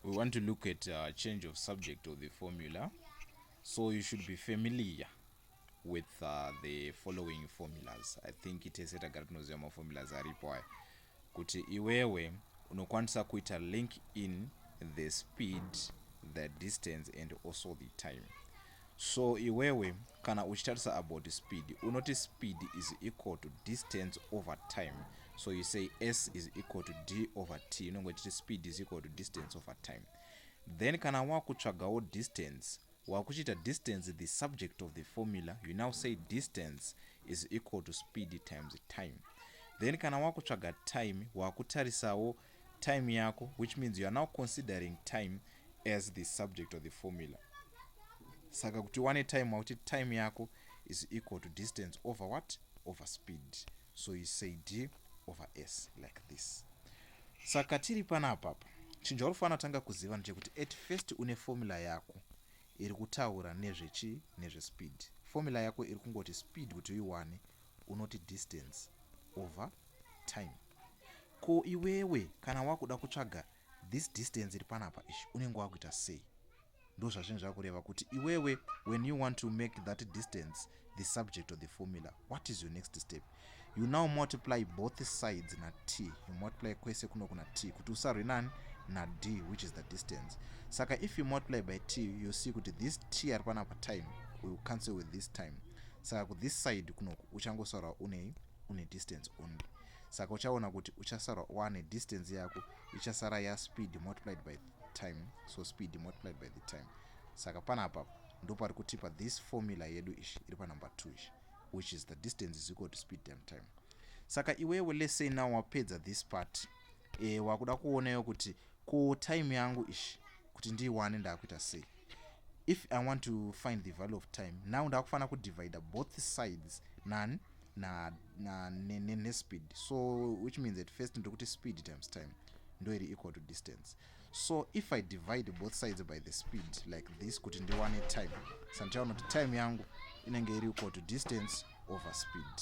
we want to look at change of subject of the formula. So you should be familiar with the following formulas. I think it is etagara formulas aripo aya kuti iwewe unokwanisa kuita link in the speed, the distance and also the time. So iwewe kana uchitarisa about speed, unoti speed is equal to distance over time. So you say s is equal to d over t. Unongoti speed is equal to distance over time. Then kana wakutsvagawo distance, wakuchita distance the subject of the formula, you now say distance is equal to speed times time. Then kana wakutsvaga time, wakutarisawo time yako, which means you are now considering time as the subject of the formula. Saka kuti one time wauti time yako is equal to distance over what? Over speed. So you say d over s like this. Saka tiri panapa chinhu chaurifana tanga kuziva ndechekuti at first une formula yako iri kutaura nezve speed. Formula yako iri kungoti speed kuti uiwane unoti distance over time. Ko iwewe kana wakuda kutsvaga this distance iri panapa ishi unenge wakuita sei? Ndo zvazvinhu zvakureva kuti iwewe when you want to make that distance the subject of the formula, what is your next step? You now multiply both sides na t. You multiply kwese kuno kuna t kuti usarwe nani na d, which is the distance. Saka if you multiply by t, you see kuti this t ari panapa time will cancel with this time. Saka ku this side kuno uchangosara une distance only. Saka uchaona kuti uchasara one distance yako ichasara ya speed multiplied by time. So speed multiplied by the time. Saka panapa ndo pari kutipa this formula yedu ishi iri pa number 2 ishi, which is the distance is equal to speed times time. Saka iwewe let's say now wapedza this part, wakuda kuoneyo kuti ku time yangu ishi kuti ndiiwane ndakuita sei. If I want to find the value of time, now ndakufana ku divide both sides ne speed. So which means at first ndokuti speed times time ndo iri equal to distance. So if I divide both sides by the speed like this kuti ndiwane time, sanchaona kuti time yangu inenge iri equal to distance over speed.